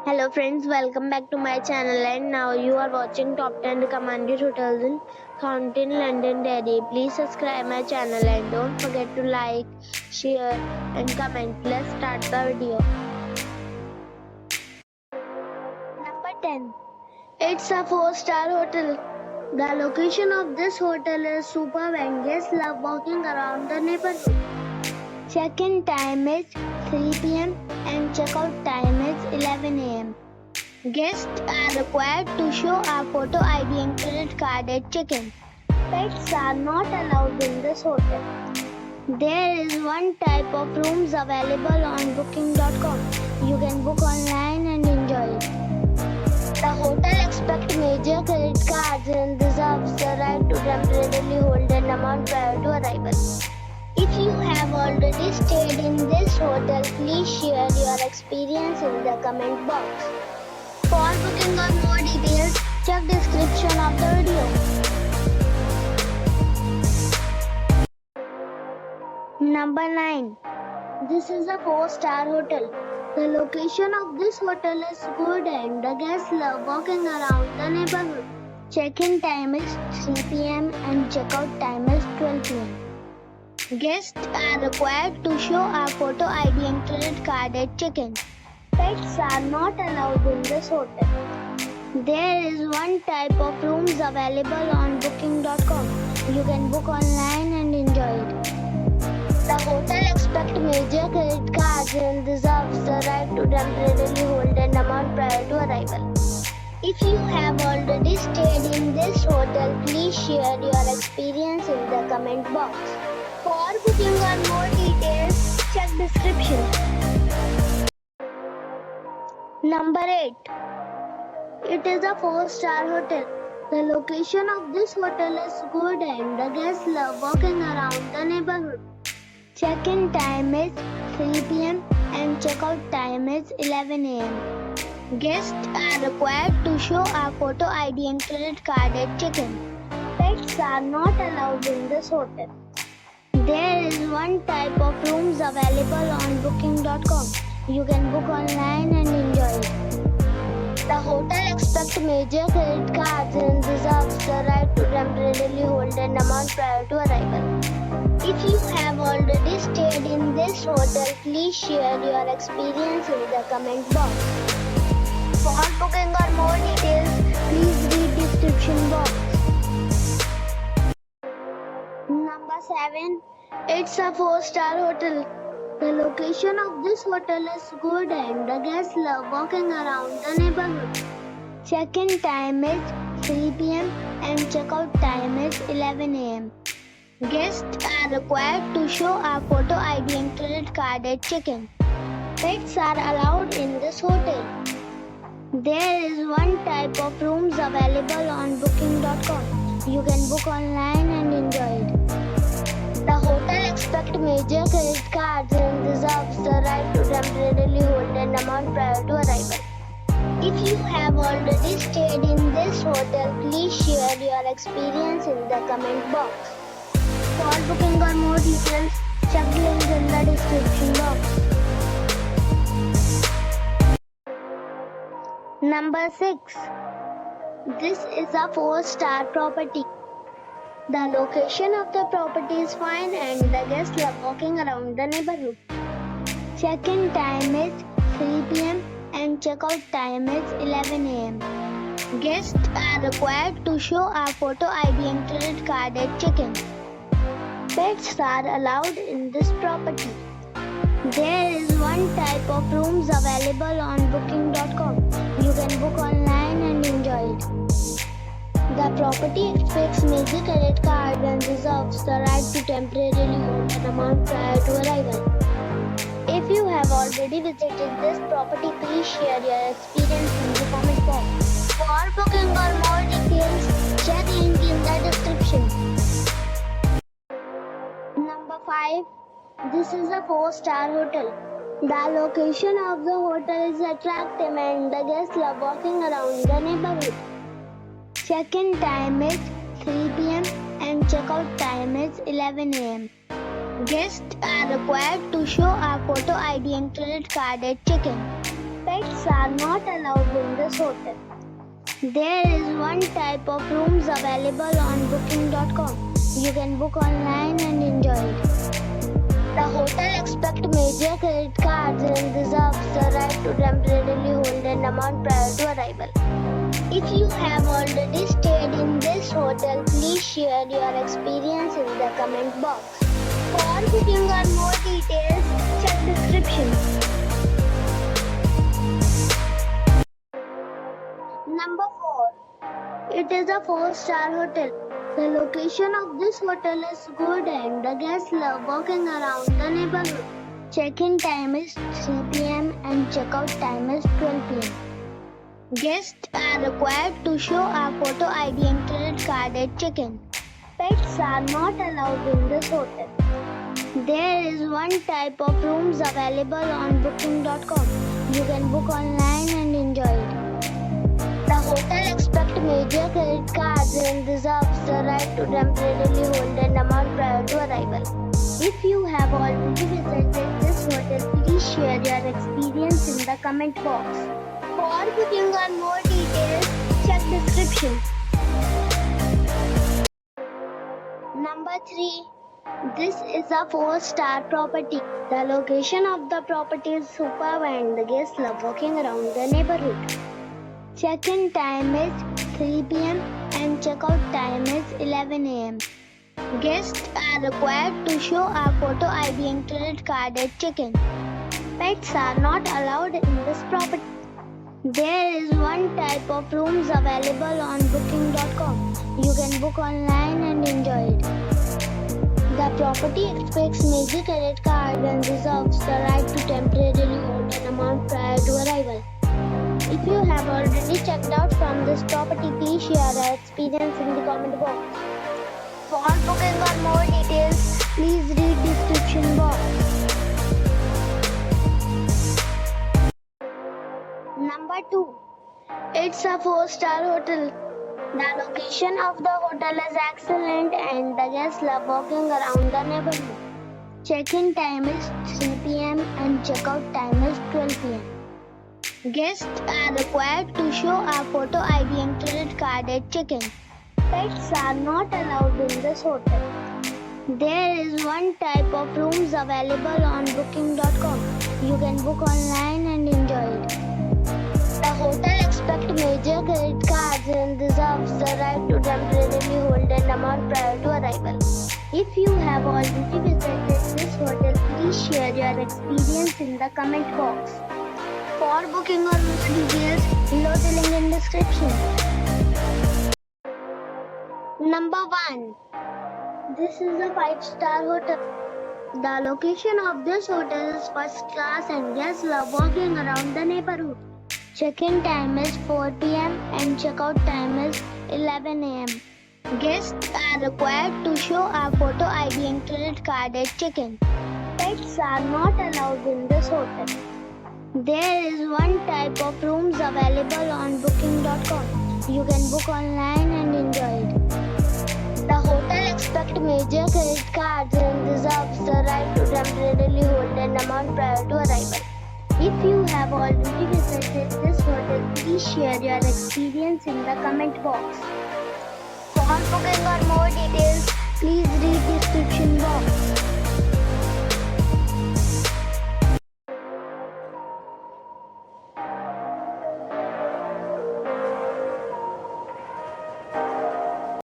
Hello friends, welcome back to my channel and now you are watching top 10 recommended hotels in Thornton, London, Delhi. Please subscribe my channel and don't forget to like, share and comment. Let's start the video. Number 10. It's a 4-star hotel. The location of this hotel is superb and guests love walking around the neighborhood. Check-in time is 3 p.m. and check-out time is 11 a.m. Guests are required to show a photo ID and credit card at check-in. Pets are not allowed in this hotel. There is one type of rooms available on booking.com. You can book online and enjoy it. The hotel expects major credit cards and reserves the right to temporarily hold an amount prior to arrival. If you have already stayed in this hotel, please share your experience in the comment box. For booking or more details, check description of the video. Number 9. This is a 4-star hotel. The location of this hotel is good and the guests love walking around the neighborhood. Check-in time is 3 p.m. and check-out time is 12 p.m. Guests are required to show a photo ID and credit card at check-in. Pets are not allowed in this hotel. There is one type of rooms available on booking.com. You can book online and enjoy it. The hotel expects major credit cards and reserves the right to temporarily hold an amount prior to arrival. If you have already stayed in this hotel, please share your experience in the comment box. For booking or more details, check description. Number 8. It is a 4-star hotel. The location of this hotel is good and the guests love walking around the neighborhood. Check-in time is 3 p.m. and check-out time is 11 a.m. Guests are required to show a photo ID and credit card at check-in. Pets are not allowed in this hotel. There is one type of rooms available on booking.com. You can book online and enjoy it. The hotel expects major credit cards and reserves the right to temporarily hold an amount prior to arrival. If you have already stayed in this hotel, please share your experience in the comment box. For booking or more details, please read description box. Number 7. It's a 4-star hotel. The location of this hotel is good and the guests love walking around the neighborhood. Check-in time is 3 p.m. and check-out time is 11 a.m. Guests are required to show a photo ID and credit card at check-in. Pets are allowed in this hotel. There is one type of rooms available on booking.com. You can book online and enjoy it. The hotel expects major credit cards and reserves the right to temporarily hold an amount prior to arrival. If you have already stayed in this hotel, please share your experience in the comment box. For booking or more details, check the link in the description box. Number 6. This is a 4-star property. The location of the property is fine and the guests love walking around the neighborhood. Check-in time is 3 p.m. and check-out time is 11 a.m. Guests are required to show a photo ID and credit card at check-in. Pets are allowed in this property. There is one type of rooms available on booking.com. You can book online and enjoy it. The property expects major credit card and reserves the right to temporarily hold an amount prior to arrival. If you have already visited this property, please share your experience in the comment box. For booking or more details, check link in the description. Number 5. This is a 4-star hotel. The location of the hotel is attractive and the guests love walking around the neighborhood. Check-in time is 3 p.m. and check-out time is 11 a.m. Guests are required to show a photo ID and credit card at check-in. Pets are not allowed in this hotel. There is one type of rooms available on booking.com. You can book online and enjoy it. The hotel expects major credit cards and reserves the right to temporarily hold an amount prior to arrival. If you have already stayed in this hotel, please share your experience in the comment box. For booking or more details, check description. Number 4. It is a 4-star hotel. The location of this hotel is good and the guests love walking around the neighborhood. Check-in time is 3 p.m. and check-out time is 12 p.m. Guests are required to show a photo ID and credit card at check-in. Pets are not allowed in this hotel. There is one type of rooms available on booking.com. You can book online and enjoy it. The hotel expects major credit cards and reserves the right to temporarily hold an amount prior to arrival. If you have already visited this hotel, please share your experience in the comment box. For booking or more details, check description. Number 3. This is a 4-star property. The location of the property is superb and the guests love walking around the neighborhood. Check-in time is 3 p.m. and check-out time is 11 a.m. Guests are required to show a photo ID and credit card at check-in. Pets are not allowed in this property. There is one type of rooms available on booking.com. You can book online and enjoy it. The property expects major credit card and reserves the right to temporarily hold an amount prior to arrival. If you have already checked out from this property, please share your experience in the comment box. For booking or more details, please read description box. Number 2. It's a 4-star hotel. The location of the hotel is excellent and the guests love walking around the neighborhood. Check-in time is 3 p.m. and check-out time is 12 p.m. Guests are required to show a photo ID and credit card at check-in. Pets are not allowed in this hotel. There is one type of rooms available on booking.com. You can book online and enjoy it. The hotel expects major credit cards and reserves the right to temporarily hold an amount prior to arrival. If you have already visited this hotel, please share your experience in the comment box. For booking or more details, below the link in description. Number 1. This is a 5-star hotel. The location of this hotel is first class and guests love walking around the neighborhood. Check-in time is 4 p.m. and check-out time is 11 a.m. Guests are required to show a photo ID and credit card at check-in. Pets are not allowed in this hotel. There is one type of rooms available on booking.com. You can book online and enjoy it. The hotel expects major credit cards and reserves the right to temporarily hold an amount prior to arrival. If you have already visited this hotel, please share your experience in the comment box. For booking or more details, please read description box.